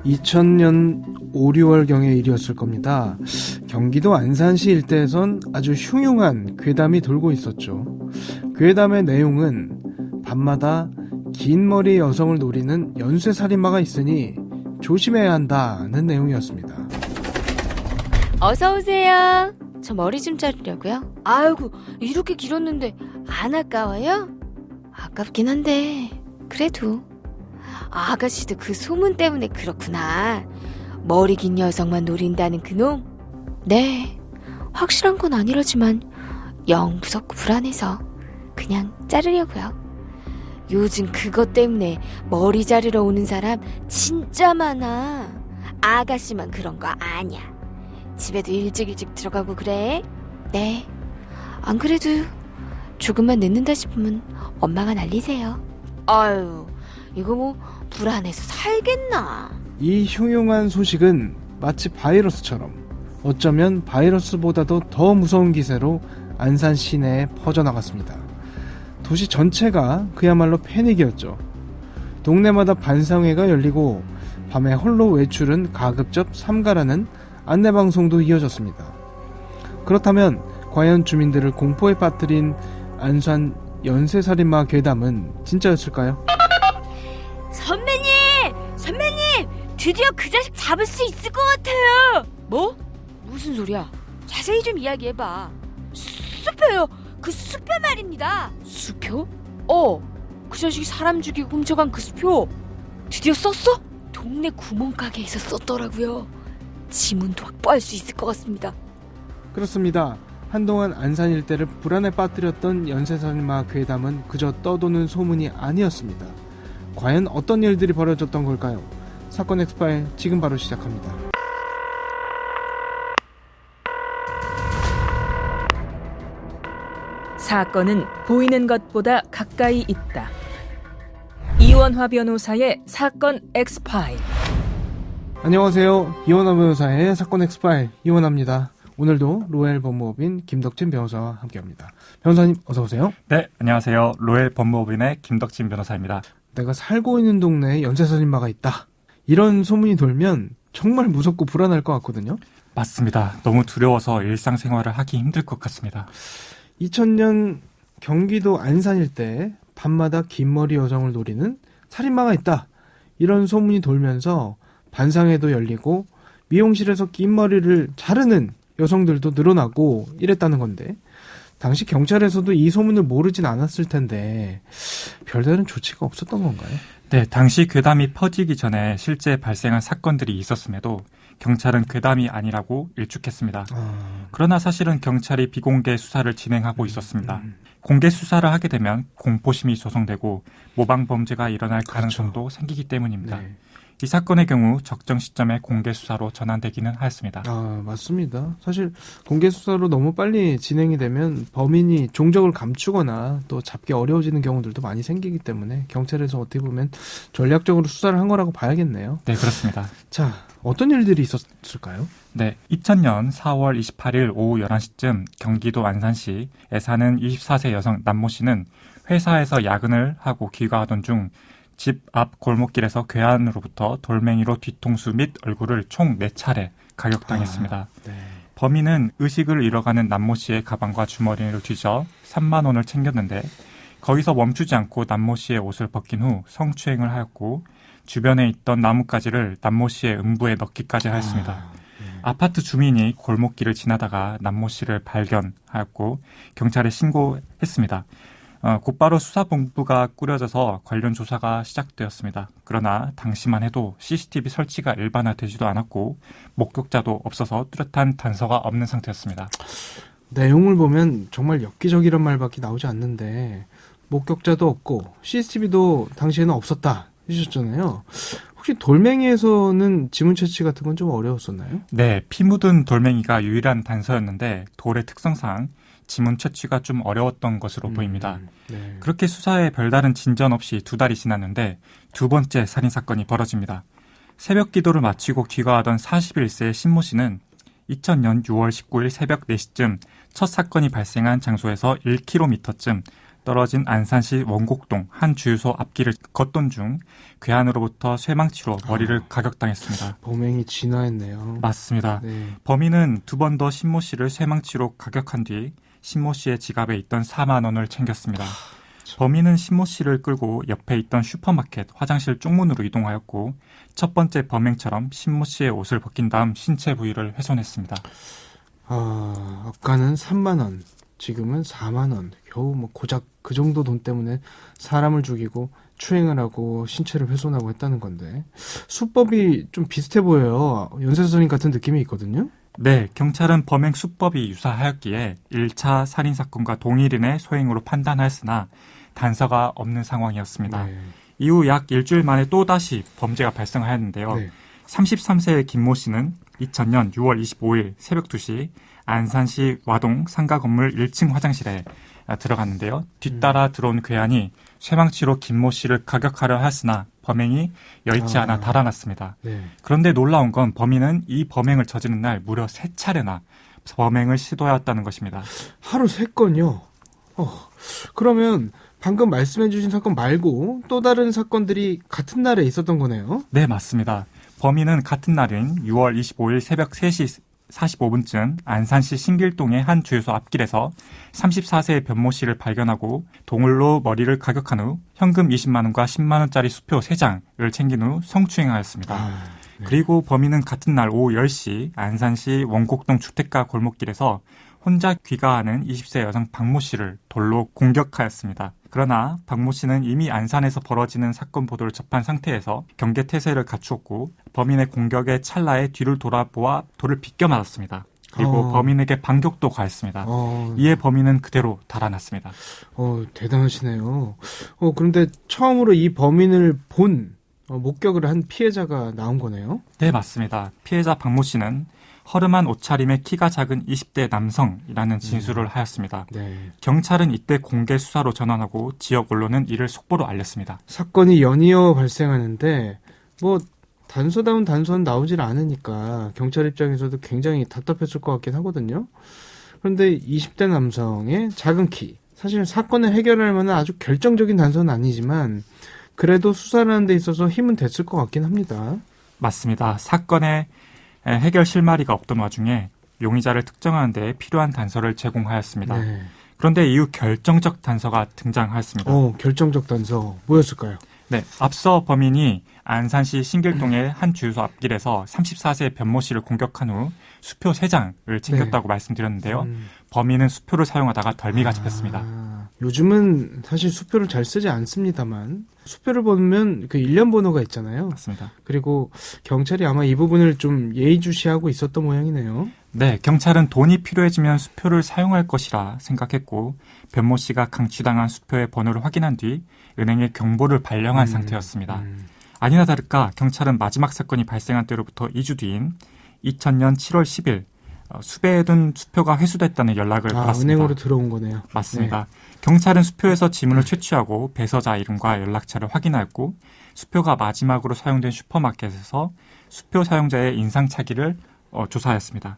2000년 5, 6월경의 일이었을 겁니다. 경기도 안산시 일대에선 아주 흉흉한 괴담이 돌고 있었죠. 괴담의 내용은 밤마다 긴 머리의 여성을 노리는 연쇄살인마가 있으니 조심해야 한다는 내용이었습니다. 어서 오세요. 저 머리 좀 자르려고요. 아이고, 이렇게 길었는데 안 아까워요? 아깝긴 한데 그래도 아가씨도 그 소문 때문에 그렇구나. 머리 긴 여성만 노린다는 그놈? 네, 확실한 건 아니라지만 영 무섭고 불안해서 그냥 자르려고요. 요즘 그것 때문에 머리 자르러 오는 사람 진짜 많아. 아가씨만 그런 거 아니야. 집에도 일찍 들어가고 그래. 네, 안 그래도 조금만 늦는다 싶으면 엄마가 난리세요. 아유, 이거 뭐 불안해서 살겠나. 이 흉흉한 소식은 마치 바이러스처럼 어쩌면 바이러스보다도 더 무서운 기세로 안산 시내에 퍼져나갔습니다. 도시 전체가 그야말로 패닉이었죠. 동네마다 반상회가 열리고 밤에 홀로 외출은 가급적 삼가라는 안내방송도 이어졌습니다. 그렇다면 과연 주민들을 공포에 빠뜨린 안산 연쇄살인마 괴담은 진짜였을까요? 선배님, 드디어 그 자식 잡을 수 있을 것 같아요. 뭐? 무슨 소리야? 자세히 좀 이야기해봐. 수표요. 그 수표 말입니다. 수표? 그 자식이 사람 죽이고 훔쳐간 그 수표 드디어 썼어? 동네 구멍가게에서 썼더라고요. 지문도 확보할 수 있을 것 같습니다. 그렇습니다. 한동안 안산 일대를 불안에 빠뜨렸던 연쇄살인마 괴담은 그저 떠도는 소문이 아니었습니다. 과연 어떤 일들이 벌어졌던 걸까요? 사건 엑스파일 지금 바로 시작합니다. 사건은 보이는 것보다 가까이 있다. 이원화 변호사의 사건 엑스파일. 안녕하세요. 이원화 변호사의 사건 엑스파일 이원화입니다. 오늘도 로엘 법무법인 김덕진 변호사와 함께합니다. 변호사님 어서 오세요. 네, 안녕하세요. 로엘 법무법인의 김덕진 변호사입니다. 내가 살고 있는 동네에 연쇄살인마가 있다. 이런 소문이 돌면 정말 무섭고 불안할 것 같거든요. 맞습니다. 너무 두려워서 일상생활을 하기 힘들 것 같습니다. 2000년 경기도 안산 일대에 밤마다 긴 머리 여성을 노리는 살인마가 있다. 이런 소문이 돌면서 반상회도 열리고 미용실에서 긴 머리를 자르는 여성들도 늘어나고 이랬다는 건데 당시 경찰에서도 이 소문을 모르진 않았을 텐데 별다른 조치가 없었던 건가요? 네, 당시 괴담이 퍼지기 전에 실제 발생한 사건들이 있었음에도 경찰은 괴담이 아니라고 일축했습니다. 그러나 사실은 경찰이 비공개 수사를 진행하고 있었습니다. 공개 수사를 하게 되면 공포심이 조성되고 모방 범죄가 일어날 가능성도 생기기 때문입니다. 네. 이 사건의 경우 적정 시점에 공개 수사로 전환되기는 하였습니다. 맞습니다. 사실 공개 수사로 너무 빨리 진행이 되면 범인이 종적을 감추거나 또 잡기 어려워지는 경우들도 많이 생기기 때문에 경찰에서 어떻게 보면 전략적으로 수사를 한 거라고 봐야겠네요. 네, 그렇습니다. 자, 어떤 일들이 있었을까요? 네, 2000년 4월 28일 오후 11시쯤 경기도 안산시에 사는 24세 여성 남모 씨는 회사에서 야근을 하고 귀가하던 중 집 앞 골목길에서 괴한으로부터 돌멩이로 뒤통수 및 얼굴을 총 4차례 가격당했습니다. 네. 범인은 의식을 잃어가는 남모 씨의 가방과 주머니를 뒤져 3만 원을 챙겼는데 거기서 멈추지 않고 남모 씨의 옷을 벗긴 후 성추행을 하였고 주변에 있던 나뭇가지를 남모 씨의 음부에 넣기까지 하였습니다. 아파트 주민이 골목길을 지나다가 남모 씨를 발견하였고 경찰에 신고했습니다. 곧바로 수사본부가 꾸려져서 관련 조사가 시작되었습니다. 그러나 당시만 해도 CCTV 설치가 일반화되지도 않았고 목격자도 없어서 뚜렷한 단서가 없는 상태였습니다. 내용을 보면 정말 엽기적이란 말밖에 나오지 않는데 목격자도 없고 CCTV도 당시에는 없었다 해주셨잖아요. 혹시 돌멩이에서는 지문 채취 같은 건 좀 어려웠었나요? 네, 피 묻은 돌멩이가 유일한 단서였는데 돌의 특성상 지문 채취가 좀 어려웠던 것으로 보입니다. 네. 그렇게 수사에 별다른 진전 없이 2달이 지났는데 두 번째 살인사건이 벌어집니다. 새벽 기도를 마치고 귀가하던 41세의 신모 씨는 2000년 6월 19일 새벽 4시쯤 첫 사건이 발생한 장소에서 1km쯤 떨어진 안산시 원곡동 한 주유소 앞길을 걷던 중 괴한으로부터 쇠망치로 머리를 가격당했습니다. 범행이 진화했네요. 맞습니다. 네. 범인은 두 번 더 신모 씨를 쇠망치로 가격한 뒤 신모 씨의 지갑에 있던 4만 원을 챙겼습니다. 범인은 신모 씨를 끌고 옆에 있던 슈퍼마켓 화장실 쪽문으로 이동하였고 첫 번째 범행처럼 신모 씨의 옷을 벗긴 다음 신체 부위를 훼손했습니다. 아까는 3만 원, 지금은 4만 원. 겨우 뭐 고작 그 정도 돈 때문에 사람을 죽이고 추행을 하고 신체를 훼손하고 했다는 건데 수법이 좀 비슷해 보여요. 연쇄살인 같은 느낌이 있거든요. 네, 경찰은 범행 수법이 유사하였기에 1차 살인사건과 동일인의 소행으로 판단하였으나 단서가 없는 상황이었습니다. 네. 이후 약 일주일 만에 또다시 범죄가 발생하였는데요. 네. 33세의 김모 씨는 2000년 6월 25일 새벽 2시 안산시 와동 상가 건물 1층 화장실에 들어갔는데요. 뒤따라 들어온 괴한이 쇠망치로 김모 씨를 가격하려 하였으나 범행이 여의치 않아 달아났습니다. 네. 그런데 놀라운 건 범인은 이 범행을 저지른 날 무려 3차례나 범행을 시도하였다는 것입니다. 하루 3건요. 그러면 방금 말씀해주신 사건 말고 또 다른 사건들이 같은 날에 있었던 거네요. 네, 맞습니다. 범인은 같은 날인 6월 25일 새벽 3시 45분쯤 안산시 신길동의 한 주유소 앞길에서 34세의 변모 씨를 발견하고 동물로 머리를 가격한 후 현금 20만 원과 10만 원짜리 수표 3장을 챙긴 후 성추행하였습니다. 네. 그리고 범인은 같은 날 오후 10시 안산시 원곡동 주택가 골목길에서 혼자 귀가하는 20세 여성 박모 씨를 돌로 공격하였습니다. 그러나 박모 씨는 이미 안산에서 벌어지는 사건 보도를 접한 상태에서 경계태세를 갖추었고 범인의 공격에 찰나에 뒤를 돌아보아 돌을 비껴 맞았습니다. 그리고 범인에게 반격도 가했습니다. 이에 범인은 그대로 달아났습니다. 대단하시네요. 그런데 처음으로 이 범인을 본 목격을 한 피해자가 나온 거네요. 네, 맞습니다. 피해자 박모 씨는 허름한 옷차림에 키가 작은 20대 남성이라는 진술을 하였습니다. 네. 경찰은 이때 공개 수사로 전환하고 지역 언론은 이를 속보로 알렸습니다. 사건이 연이어 발생하는데 뭐 단서다운 단서는 나오질 않으니까 경찰 입장에서도 굉장히 답답했을 것 같긴 하거든요. 그런데 20대 남성의 작은 키, 사실 사건을 해결할 만한 아주 결정적인 단서는 아니지만 그래도 수사를 하는 데 있어서 힘은 됐을 것 같긴 합니다. 맞습니다. 사건의 해결 실마리가 없던 와중에 용의자를 특정하는 데 필요한 단서를 제공하였습니다. 네. 그런데 이후 결정적 단서가 등장하였습니다. 결정적 단서 뭐였을까요? 네, 앞서 범인이 안산시 신길동의 한 주유소 앞길에서 34세 변모 씨를 공격한 후 수표 3장을 챙겼다고 말씀드렸는데요. 범인은 수표를 사용하다가 덜미가 잡혔습니다. 요즘은 사실 수표를 잘 쓰지 않습니다만 수표를 보면 그 일련 번호가 있잖아요. 맞습니다. 그리고 경찰이 아마 이 부분을 좀 예의주시하고 있었던 모양이네요. 네, 경찰은 돈이 필요해지면 수표를 사용할 것이라 생각했고 변모 씨가 강취당한 수표의 번호를 확인한 뒤 은행에 경보를 발령한 상태였습니다. 아니나 다를까 경찰은 마지막 사건이 발생한 때로부터 2주 뒤인 2000년 7월 10일 수배에 둔 수표가 회수됐다는 연락을 받았습니다. 은행으로 들어온 거네요. 맞습니다. 네. 경찰은 수표에서 지문을 채취하고 배서자 이름과 연락처를 확인하였고 수표가 마지막으로 사용된 슈퍼마켓에서 수표 사용자의 인상착의를 조사하였습니다.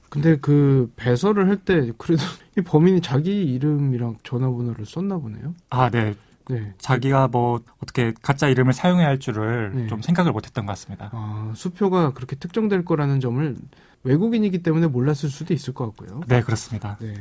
근데 그 배설을 할 때 그래도 이 범인이 자기 이름이랑 전화번호를 썼나 보네요. 네. 네. 자기가 뭐 어떻게 가짜 이름을 사용해야 할 줄을 좀 생각을 못했던 것 같습니다. 수표가 그렇게 특정될 거라는 점을 외국인이기 때문에 몰랐을 수도 있을 것 같고요. 네, 그렇습니다. 네.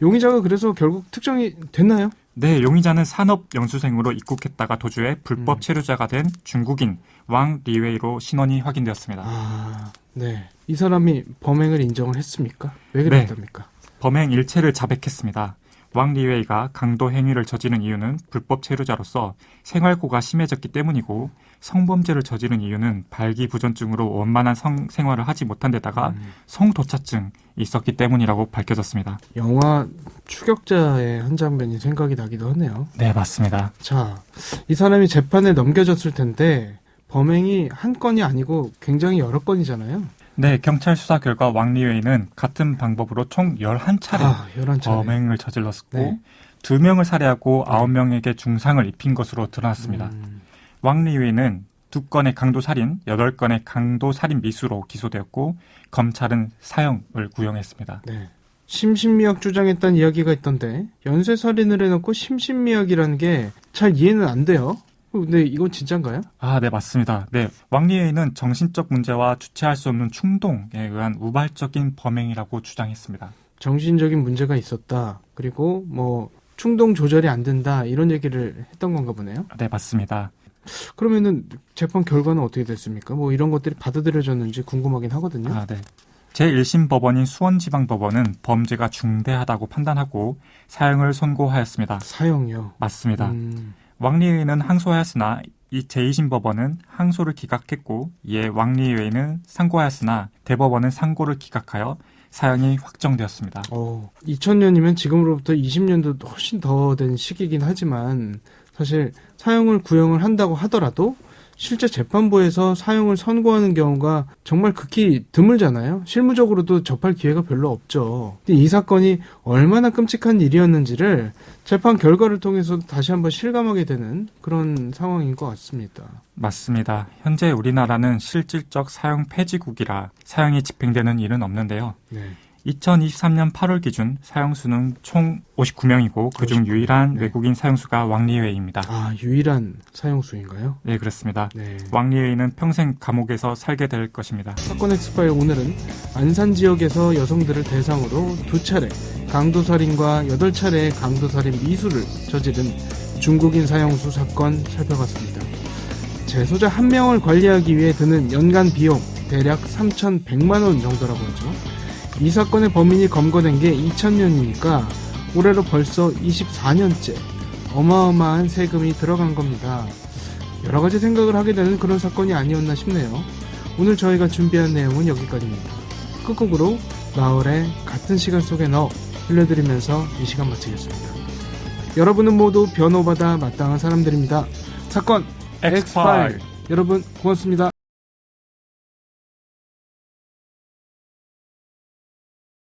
용의자가 그래서 결국 특정이 됐나요? 네, 용의자는 산업연수생으로 입국했다가 도주해 불법 체류자가 된 중국인 왕 리웨이로 신원이 확인되었습니다. 네. 이 사람이 범행을 인정을 했습니까? 왜 그랬답니까? 네, 범행 일체를 자백했습니다. 왕 리웨이가 강도 행위를 저지른 이유는 불법 체류자로서 생활고가 심해졌기 때문이고 성범죄를 저지른 이유는 발기부전증으로 원만한 성생활을 하지 못한 데다가 성도차증이 있었기 때문이라고 밝혀졌습니다. 영화 추격자의 한 장면이 생각이 나기도 하네요. 네, 맞습니다. 자, 이 사람이 재판에 넘겨졌을 텐데 범행이 한 건이 아니고 굉장히 여러 건이잖아요. 네, 경찰 수사 결과 왕 리웨이는 같은 방법으로 총 11차례 11차례. 범행을 저질렀고 네. 2명을 살해하고 9명에게 중상을 입힌 것으로 드러났습니다. 왕 리웨이는 2건의 강도살인, 8건의 강도살인 미수로 기소되었고 검찰은 사형을 구형했습니다. 네. 심신미약 주장했다는 이야기가 있던데 연쇄살인을 해놓고 심신미약이라는 게 잘 이해는 안 돼요. 근데 이건 진짠가요? 아, 네, 맞습니다. 네, 왕리웨이는 정신적 문제와 주체할 수 없는 충동에 의한 우발적인 범행이라고 주장했습니다. 정신적인 문제가 있었다. 그리고 뭐 충동 조절이 안 된다. 이런 얘기를 했던 건가 보네요. 네, 맞습니다. 그러면은 재판 결과는 어떻게 됐습니까? 뭐 이런 것들이 받아들여졌는지 궁금하긴 하거든요. 아, 네. 제1심 법원인 수원지방법원은 범죄가 중대하다고 판단하고 사형을 선고하였습니다. 사형이요. 맞습니다. 왕리웨이는 항소하였으나 이 제2심 법원은 항소를 기각했고 이에 왕리웨이는 상고하였으나 대법원은 상고를 기각하여 사형이 확정되었습니다. 2000년이면 지금으로부터 20년도 훨씬 더 된 시기이긴 하지만 사실 사형을 구형을 한다고 하더라도 실제 재판부에서 사형을 선고하는 경우가 정말 극히 드물잖아요. 실무적으로도 접할 기회가 별로 없죠. 근데 이 사건이 얼마나 끔찍한 일이었는지를 재판 결과를 통해서 다시 한번 실감하게 되는 그런 상황인 것 같습니다. 맞습니다. 현재 우리나라는 실질적 사형 폐지국이라 사형이 집행되는 일은 없는데요. 네. 2023년 8월 기준 사형수는 총 59명이고 그중 유일한 네. 외국인 사형수가 왕리웨이입니다. 아, 유일한 사형수인가요? 네, 그렇습니다. 네. 왕리웨이는 평생 감옥에서 살게 될 것입니다. 사건 엑스파일 오늘은 안산 지역에서 여성들을 대상으로 2차례 강도살인과 8차례 강도살인 미수를 저지른 중국인 사형수 사건 살펴봤습니다. 재소자 1명을 관리하기 위해 드는 연간 비용 대략 3,100만 원 정도라고 하죠. 이 사건의 범인이 검거된 게 2000년이니까 올해로 벌써 24년째 어마어마한 세금이 들어간 겁니다. 여러 가지 생각을 하게 되는 그런 사건이 아니었나 싶네요. 오늘 저희가 준비한 내용은 여기까지입니다. 끝곡으로 나얼의 같은 시간 속에 넣어 들려드리면서 이 시간 마치겠습니다. 여러분은 모두 변호받아 마땅한 사람들입니다. 사건 엑스파일. 여러분 고맙습니다.